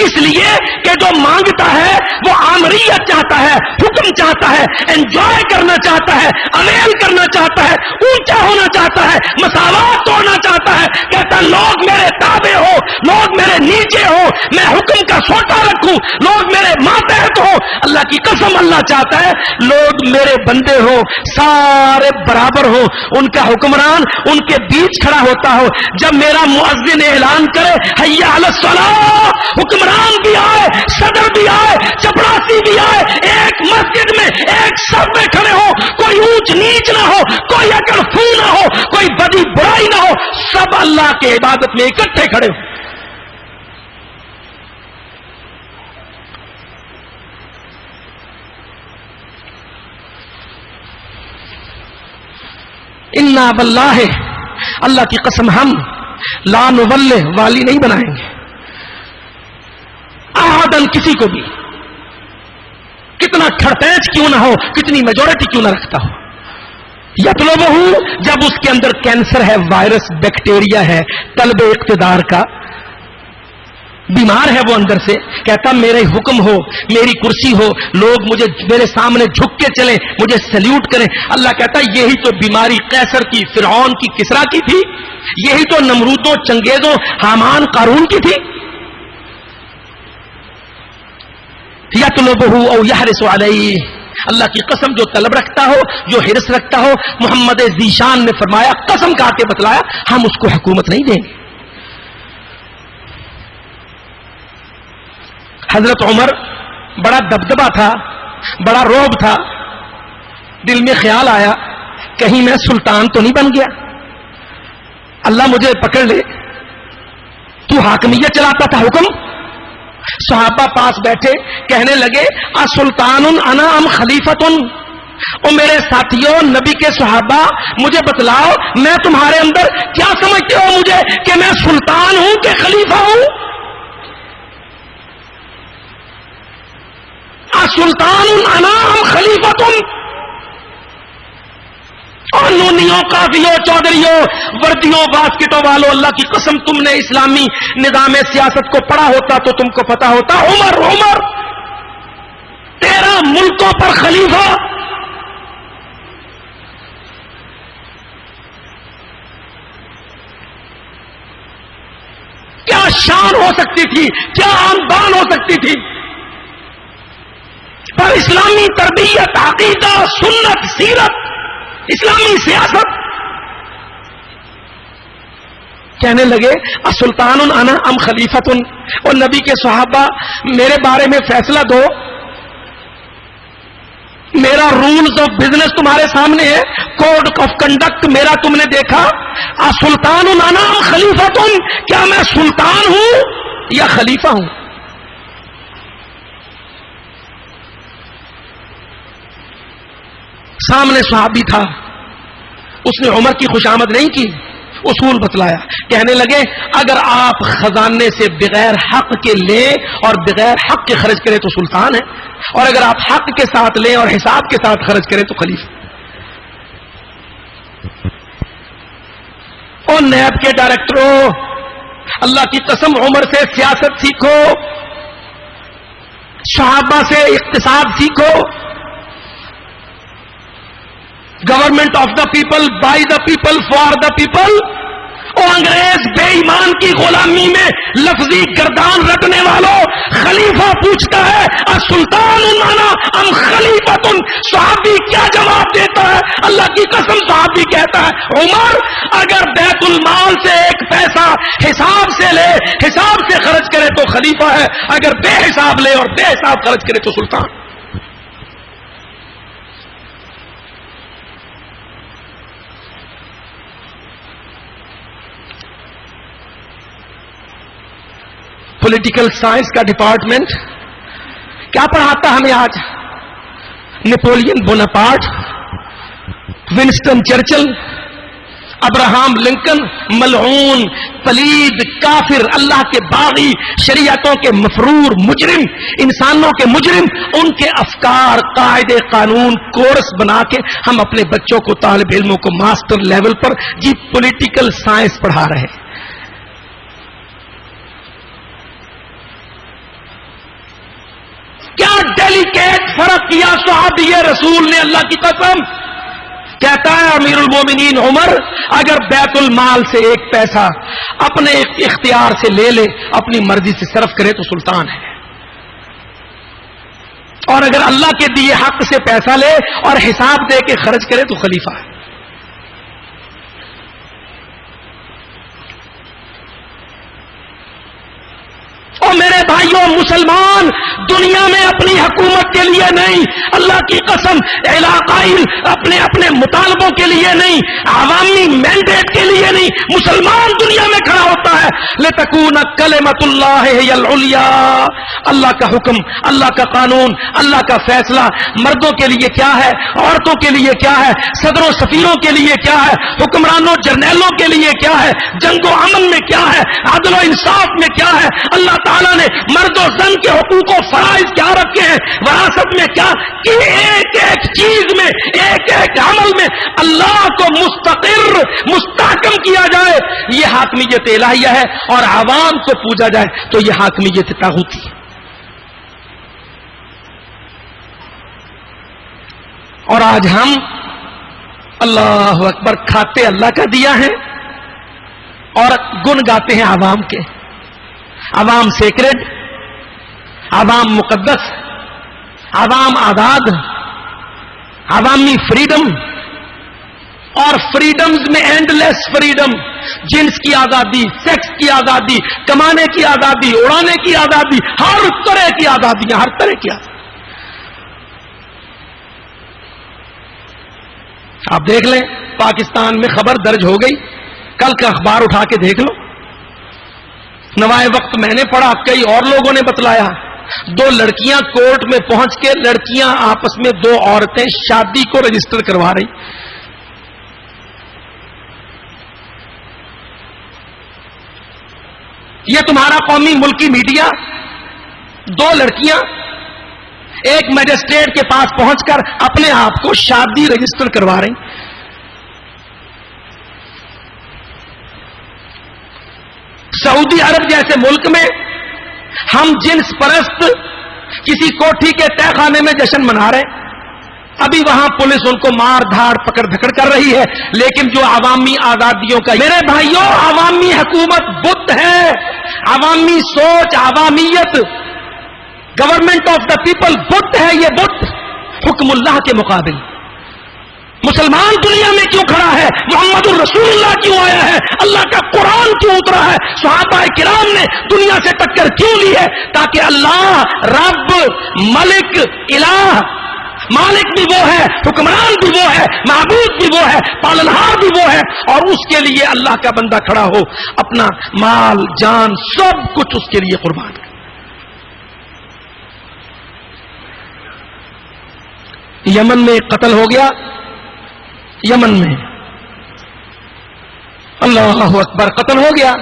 اس لیے کہ جو مانگتا ہے وہ آمریت چاہتا ہے، حکم چاہتا ہے، انجوائے کرنا چاہتا ہے، اویل کرنا چاہتا ہے، اونچا ہونا چاہتا ہے، مساوات ہونا چاہتا ہے. کہتا ہے لوگ میرے تابع ہو، لوگ میرے نیچے ہو، میں حکم کا سوٹا رکھوں، لوگ میرے ماتحت ہو. اللہ کی قسم اللہ چاہتا ہے لوگ میرے بندے ہو، سارے برابر ہو، ان کا حکمران ان کے بیچ کھڑا ہوتا ہو. جب میرا مؤذن اعلان کرے حی علی الصلاۃ، حکمران بھی آئے، صدر بھی آئے، چپڑاسی بھی آئے، ایک مسجد میں ایک صف میں کھڑے ہو، کوئی اونچ نیچ نہ ہو، کوئی اکڑ پھو نہ ہو، کوئی بدی برائی نہ ہو، سب اللہ کے عبادت میں اکٹھے کھڑے ہو. انا باللہ، اللہ کی قسم ہم لا نولے، والی نہیں بنائیں گے احدن کسی کو بھی، کتنا کھڑپیچ کیوں نہ ہو، کتنی میجورٹی کیوں نہ رکھتا ہو. یطلبہ جب اس کے اندر کینسر ہے، وائرس، بیکٹیریا ہے، طلب اقتدار کا، بیمار ہے وہ اندر سے، کہتا میرے حکم ہو، میری کرسی ہو، لوگ مجھے میرے سامنے جھک کے چلیں، مجھے سلیوٹ کریں. اللہ کہتا یہی تو بیماری قیصر کی، فرعون کی، کسرا کی تھی، یہی تو نمرودوں، چنگیزوں، حامان، قارون کی تھی. یطلبہ او یحرس علیہ، اللہ کی قسم جو طلب رکھتا ہو، جو حرص رکھتا ہو، محمد ذیشان نے فرمایا، قسم کھا کے بتلایا، ہم اس کو حکومت نہیں دیں گے. حضرت عمر بڑا دبدبا تھا، بڑا رعب تھا، دل میں خیال آیا کہیں میں سلطان تو نہیں بن گیا، اللہ مجھے پکڑ لے. تو حاکمیت چلاتا تھا، حکم. صحابہ پاس بیٹھے کہنے لگے اسلطان انا ام خلیفۃ، او میرے ساتھیوں، نبی کے صحابہ، مجھے بتلاؤ میں تمہارے اندر کیا سمجھتے ہو مجھے، کہ میں سلطان ہوں کہ خلیفہ ہوں؟ اسلطان انا ام خلیفۃ. اور نونیوں، قافیوں، چودھریوں، وردیوں، باسکٹوں والوں، اللہ کی قسم تم نے اسلامی نظام سیاست کو پڑھا ہوتا تو تم کو پتا ہوتا، عمر 13 ملکوں پر خلیفہ. کیا شان ہو سکتی تھی، کیا آن بان ہو سکتی تھی. پر اسلامی تربیت، عقیدہ، سنت، سیرت، اسلامی سیاست. کہنے لگے اسلطان انا ام خلیفۃ، اور نبی کے صحابہ میرے بارے میں فیصلہ دو، میرا رولز آف بزنس تمہارے سامنے ہے، کوڈ آف کنڈکٹ میرا تم نے دیکھا. اسلطان انا ام خلیفۃ، کیا میں سلطان ہوں یا خلیفہ ہوں؟ سامنے صحابی تھا، اس نے عمر کی خوشامد نہیں کی، اصول بتلایا. کہنے لگے اگر آپ خزانے سے بغیر حق کے لیں اور بغیر حق کے خرچ کریں تو سلطان ہے، اور اگر آپ حق کے ساتھ لیں اور حساب کے ساتھ خرچ کریں تو خلیفہ. اور نیب کے ڈائریکٹروں، اللہ کی قسم عمر سے سیاست سیکھو، صحابہ سے اقتصاد سیکھو. Government of the people, by the people, for the people. اور انگریز بے ایمان کی غلامی میں لفظی گردان رٹنے والوں، خلیفہ پوچھتا ہے السلطان انا ام خلیفۃ، صحابی کیا جواب دیتا ہے؟ اللہ کی قسم صحابی خطاب بھی کہتا ہے عمر اگر بیت المال سے ایک پیسہ حساب سے لے حساب سے خرچ کرے تو خلیفہ ہے، اگر بے حساب لے اور بے حساب خرچ کرے تو سلطان۔ پولیٹیکل سائنس کا ڈپارٹمنٹ کیا پڑھاتا ہمیں آج؟ Napoleon Bonaparte, Winston Churchill, Abraham Lincoln, ملعون، پلید، کافر، اللہ کے باغی، شریعتوں کے مفرور، مجرم، انسانوں کے مجرم، ان کے افکار، قاعدے، قانون، کورس بنا کے ہم اپنے بچوں کو، طالب علموں کو ماسٹر لیول پر جی پولیٹیکل سائنس پڑھا رہے ہیں۔ کیا ڈیلیکیٹ فرق کیا صحابی رسول نے، اللہ کی قسم کہتا ہے امیر المومنین عمر اگر بیت المال سے ایک پیسہ اپنے اختیار سے لے لے، اپنی مرضی سے صرف کرے تو سلطان ہے، اور اگر اللہ کے دیے حق سے پیسہ لے اور حساب دے کے خرچ کرے تو خلیفہ ہے۔ اور میرے بھائیوں، مسلمان دنیا میں اپنی حکومت کے لیے نہیں، اللہ کی قسم علاقائی اپنے مطالبوں کے لیے نہیں، عوامی مینڈیٹ کے لیے نہیں، مسلمان دنیا میں کھڑا ہوتا ہے لِتَكُونَ كَلِمَةُ اللَّهِ هِيَ الْعُلْيَا، اللہ کا حکم، اللہ کا قانون، اللہ کا فیصلہ مردوں کے لیے کیا ہے، عورتوں کے لیے کیا ہے، صدروں سفیروں کے لیے کیا ہے، حکمرانوں جرنیلوں کے لیے کیا ہے، جنگ و امن میں کیا ہے، عدل و انصاف میں کیا ہے، اللہ تعالیٰ نے مرد و زن کے حقوق و فرائض کیا رکھے ہیں، وراثت میں کیا، کہ ایک ایک چیز میں، ایک ایک عمل میں اللہ کو مستقر مستحکم کیا جائے، یہ حاکمیت الہیہ ہے، اور عوام کو پوجا جائے تو یہ حاکمیت طاغوتی ہے۔ اور آج ہم اللہ اکبر کھاتے اللہ کا دیا ہے اور گن گاتے ہیں عوام کے، عوام سیکرڈ، عوام مقدس، عوام آزاد، عوامی فریڈم، اور فریڈمز میں اینڈ لیس فریڈم، جنس کی آزادی، سیکس کی آزادی، کمانے کی آزادی، اڑانے کی آزادی، ہر طرح کی آزادیاں، ہر طرح کی آزادی۔ آپ دیکھ لیں پاکستان میں خبر درج ہو گئی، کل کا اخبار اٹھا کے دیکھ لو، نوائے وقت میں نے پڑھا، کئی اور لوگوں نے بتلایا، دو لڑکیاں کورٹ میں پہنچ کے، لڑکیاں آپس میں، دو عورتیں شادی کو رجسٹر کروا رہی، یہ تمہارا قومی ملکی میڈیا، دو لڑکیاں ایک میجسٹریٹ کے پاس پہنچ کر اپنے آپ کو شادی رجسٹر کروا رہی۔ سعودی عرب جیسے ملک میں ہم جنس پرست کسی کوٹھی کے تہ خانے میں جشن منا رہے ہیں، ابھی وہاں پولیس ان کو مار دھاڑ پکڑ دھکڑ کر رہی ہے، لیکن جو عوامی آزادیوں کا، میرے بھائیوں عوامی حکومت بت ہے، عوامی سوچ، عوامیت، گورنمنٹ آف دا پیپل بت ہے، یہ بت حکم اللہ کے مقابل۔ مسلمان دنیا میں کیوں کھڑا ہے؟ محمد الرسول اللہ کیوں آیا ہے؟ اللہ کا قرآن کیوں اترا ہے؟ صحابہ کرام نے دنیا سے ٹکر کیوں لی ہے؟ تاکہ اللہ رب، ملک، الہ، مالک بھی وہ ہے، حکمران بھی وہ ہے، معبود بھی وہ ہے، پالنہار بھی وہ ہے، اور اس کے لیے اللہ کا بندہ کھڑا ہو، اپنا مال، جان، سب کچھ اس کے لیے قربان کرے۔ یمن میں ایک قتل ہو گیا، یمن میں اللہ اکبر قتل ہو گیا،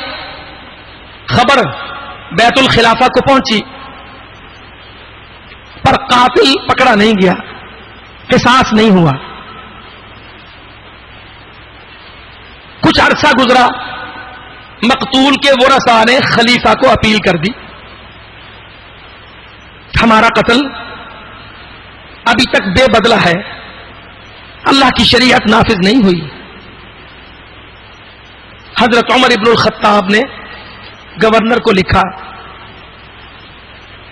خبر بیت الخلافہ کو پہنچی، پر قاتل پکڑا نہیں گیا، قصاص نہیں ہوا۔ کچھ عرصہ گزرا، مقتول کے ورثاء نے خلیفہ کو اپیل کر دی، ہمارا قتل ابھی تک بے بدلہ ہے، اللہ کی شریعت نافذ نہیں ہوئی۔ حضرت عمر ابن الخطاب نے گورنر کو لکھا،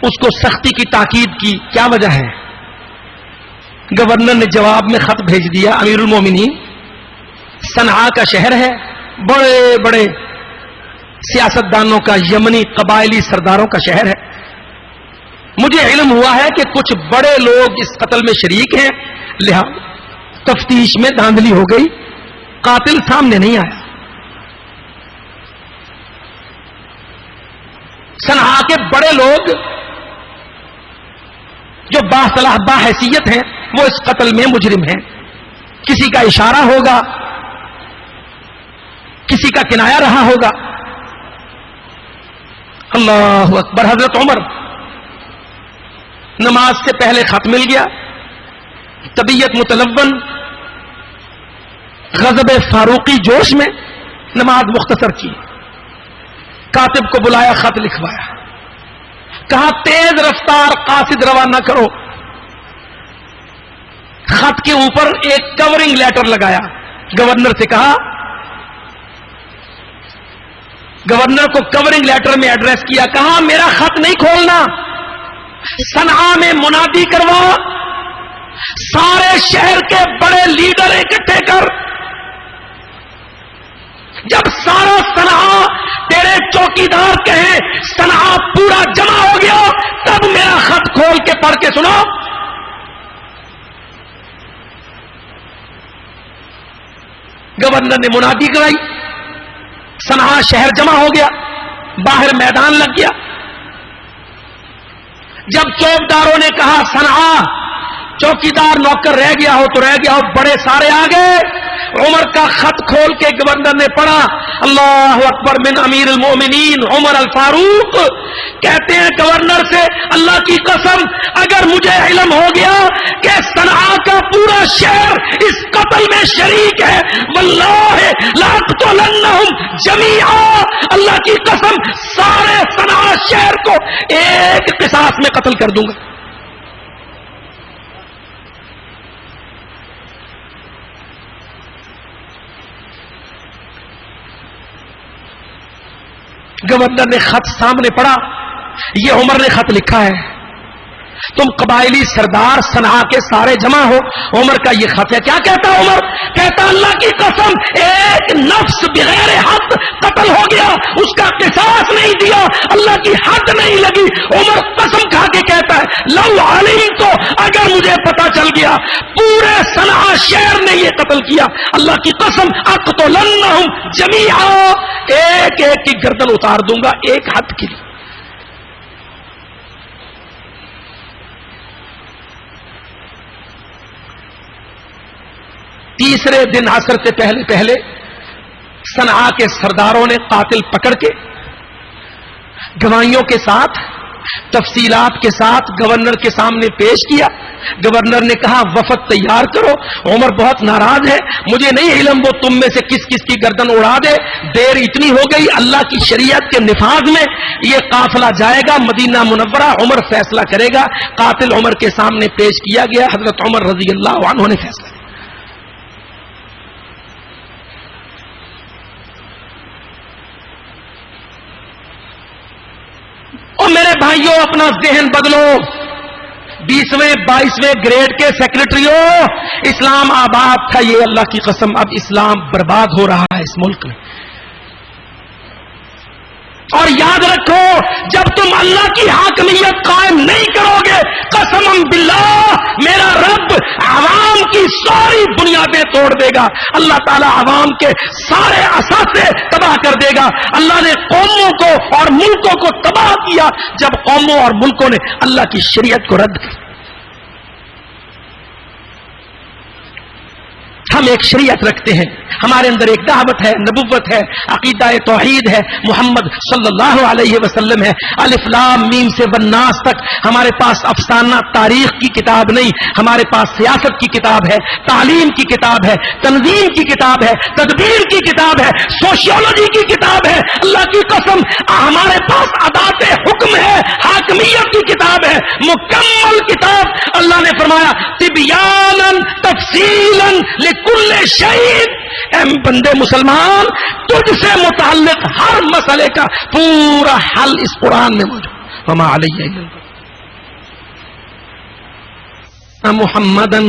اس کو سختی کی تاکید کی، کیا وجہ ہے؟ گورنر نے جواب میں خط بھیج دیا، امیر المومنین صنعاء کا شہر ہے، بڑے بڑے سیاستدانوں کا، یمنی قبائلی سرداروں کا شہر ہے. مجھے علم ہوا ہے کہ کچھ بڑے لوگ اس قتل میں شریک ہیں، لہذا تفتیش میں دھاندلی ہو گئی، قاتل سامنے نہیں آیا. صنعاء کے بڑے لوگ جو باصلاح باحیثیت ہیں وہ اس قتل میں مجرم ہیں. کسی کا اشارہ ہوگا، کسی کا کنایا رہا ہوگا. اللہ اکبر. حضرت عمر نماز سے پہلے خط مل گیا، طبیعت متلون، غضب فاروقی جوش میں نماز مختصر کی. کاتب کو بلایا، خط لکھوایا، کہا تیز رفتار قاصد روانہ کرو. خط کے اوپر ایک کورنگ لیٹر لگایا. گورنر سے کہا، گورنر کو کورنگ لیٹر میں ایڈریس کیا، کہا میرا خط نہیں کھولنا، صنعاء میں منادی کروا، سارے شہر کے بڑے لیڈر اکٹھے کر. جب سارا صنعاء تیرے چوکیدار کہیں صنعاء پورا جمع ہو گیا، تب میرا خط کھول کے پڑھ کے سنو. گورنر نے منادی کرائی، صنعاء شہر جمع ہو گیا، باہر میدان لگ گیا. جب چوکیداروں نے کہا صنعاء چوکیدار نوکر رہ گیا ہو تو رہ گیا ہو، بڑے سارے آ گئے. عمر کا خط کھول کے گورنر نے پڑھا، اللہ اکبر من امیر المومنین عمر الفاروق. کہتے ہیں گورنر سے، اللہ کی قسم اگر مجھے علم ہو گیا کہ صنعاء کا پورا شہر اس قتل میں شریک ہے، واللہ لاقتلنہم جمیعا، اللہ کی قسم سارے صنعاء شہر کو ایک قصاص میں قتل کر دوں گا. گورنر نے خط سامنے پڑھا، یہ عمر نے خط لکھا ہے، تم قبائلی سردار صنعاء کے سارے جمع ہو. عمر کا یہ خط ہے. کیا کہتا عمر؟ کہتا اللہ کی قسم ایک نفس بغیر حق قتل ہو گیا، اس کا قصاص نہیں دیا، اللہ کی حد نہیں لگی. عمر قسم کھا کے کہتا ہے لو علمت، تو اگر مجھے پتا چل گیا پورے صنعاء شہر نے یہ قتل کیا، اللہ کی قسم اقتلنہم جمیعا، ایک ایک کی گردن اتار دوں گا ایک حد کے لیے. تیسرے دن عصر سے پہلے پہلے صنعاء کے سرداروں نے قاتل پکڑ کے گواہیوں کے ساتھ تفصیلات کے ساتھ گورنر کے سامنے پیش کیا. گورنر نے کہا وفد تیار کرو. عمر بہت ناراض ہے، مجھے نہیں علم وہ تم میں سے کس کس کی گردن اڑا دے. دیر اتنی ہو گئی، اللہ کی شریعت کے نفاذ میں یہ قافلہ جائے گا مدینہ منورہ، عمر فیصلہ کرے گا. قاتل عمر کے سامنے پیش کیا گیا. حضرت عمر رضی اللہ عنہ نے فیصلہ کیا. اور میرے بھائیوں اپنا ذہن بدلو، 20ویں 22ویں گریڈ کے سیکرٹریوں، اسلام آباد تھا یہ، اللہ کی قسم اب اسلام برباد ہو رہا ہے اس ملک میں. اور یاد رکھو جب تم اللہ کی حاکمیت قائم نہیں کرو گے، قسم باللہ میرا رب عوام کی ساری بنیادیں توڑ دے گا. اللہ تعالیٰ عوام کے سارے اثاثے تباہ کر دے گا. اللہ نے قوموں کو اور ملکوں کو تباہ کیا جب قوموں اور ملکوں نے اللہ کی شریعت کو رد کیا. ہم ایک شریعت رکھتے ہیں، ہمارے اندر ایک دعوت ہے، نبوت ہے، عقیدہ توحید ہے، محمد صلی اللہ علیہ وسلم ہے. الف لام میم سے والناس تک. ہمارے پاس افسانہ تاریخ کی کتاب نہیں، ہمارے پاس سیاست کی کتاب ہے، تعلیم کی کتاب ہے، تنظیم کی کتاب ہے، تدبیر کی کتاب ہے، سوشیولوجی کی کتاب ہے. اللہ کی قسم ہمارے پاس ادات حکم ہے، حاکمیت کی کتاب ہے، مکمل کتاب. اللہ نے فرمایا تبیانا تفصیلا لکل شیء. اے بندے مسلمان، تجھ سے متعلق ہر مسئلے کا پورا حل اس قرآن میں موجود. وما علیہ محمدا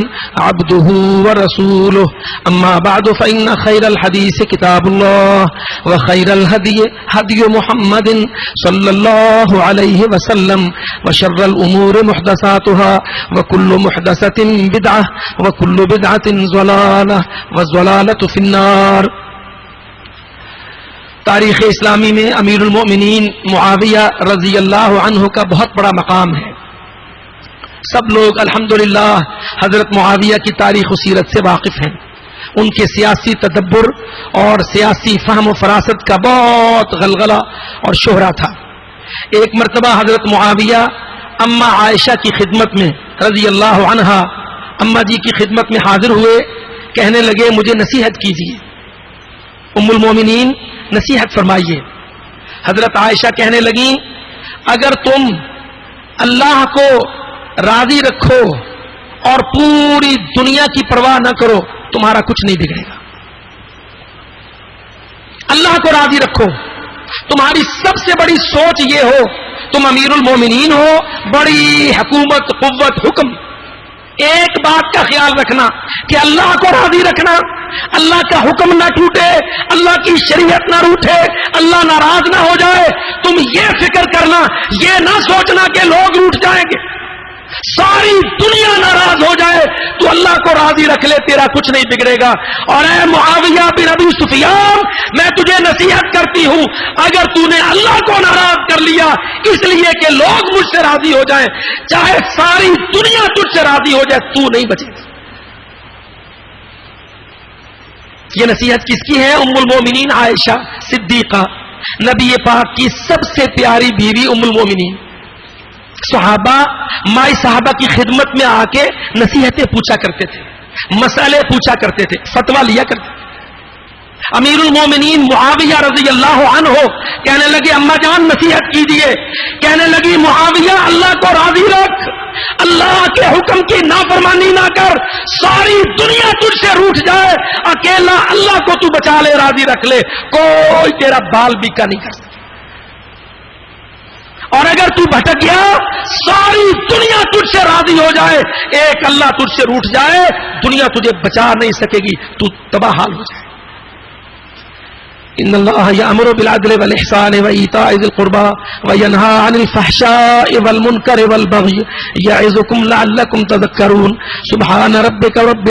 عبده ورسوله اما بعد فإن خير الحديث كتاب الله وخير الهدي هدي محمد صلى الله عليه وسلم وشر الأمور محدثاتها وكل محدثة بدعة وكل بدعة ضلالة والضلالة في النار. تاریخ اسلامی میں امیر المؤمنین معاویہ رضی اللہ عنہ کا بہت بڑا مقام ہے. سب لوگ الحمدللہ حضرت معاویہ کی تاریخ و سیرت سے واقف ہیں. ان کے سیاسی تدبر اور سیاسی فہم و فراست کا بہت غلغلہ اور شہرہ تھا. ایک مرتبہ حضرت معاویہ اما عائشہ کی خدمت میں رضی اللہ عنہا اما جی کی خدمت میں حاضر ہوئے. کہنے لگے مجھے نصیحت کیجیے. ام المومنین نصیحت فرمائیے. حضرت عائشہ کہنے لگیں اگر تم اللہ کو راضی رکھو اور پوری دنیا کی پرواہ نہ کرو تمہارا کچھ نہیں بگڑے گا. اللہ کو راضی رکھو. تمہاری سب سے بڑی سوچ یہ ہو تم امیر المومنین ہو, بڑی حکومت قوت حکم. ایک بات کا خیال رکھنا کہ اللہ کو راضی رکھنا, اللہ کا حکم نہ ٹوٹے, اللہ کی شریعت نہ روٹے, اللہ ناراض نہ ہو جائے. تم یہ فکر کرنا, یہ نہ سوچنا کہ لوگ روٹ جائیں گے. ساری دنیا ناراض ہو جائے تو اللہ کو راضی رکھ لے, تیرا کچھ نہیں بگڑے گا. اور اے معاویہ بن ابی سفیان, میں تجھے نصیحت کرتی ہوں اگر تو نے اللہ کو ناراض کر لیا اس لیے کہ لوگ مجھ سے راضی ہو جائیں, چاہے ساری دنیا تجھ سے راضی ہو جائے تو نہیں بچے گا. یہ نصیحت کس کی ہے؟ ام المومنین عائشہ صدیقہ, نبی پاک کی سب سے پیاری بیوی ام المومنین. صحابہ مائی صحابہ کی خدمت میں آ کے نصیحتیں پوچھا کرتے تھے, مسئلے پوچھا کرتے تھے, فتویٰ لیا کرتے تھے. امیر المومنین معاویہ رضی اللہ عنہ کہنے لگے اما جان نصیحت کیجیے. کہنے لگی معاویہ اللہ کو راضی رکھ, اللہ کے حکم کی نافرمانی نہ کر. ساری دنیا تجھ سے روٹھ جائے, اکیلا اللہ کو تو بچا لے, راضی رکھ لے, کوئی تیرا بال بیکا نہیں کر سکتا. اور اگر تو بھٹک گیا ساری دنیا تجھ سے راضی ہو جائے, ایک اللہ تجھ سے روٹھ جائے, دنیا تجھے بچا نہیں سکے گی, تو تباہ حال ہو جائے. ان اللہ یأمر بالعدل والاحسان وایتاء ذی القربى وینہی عن الفحشاء والمنکر والبغی یعظکم لعلکم تذکرون. سبحان ربک رب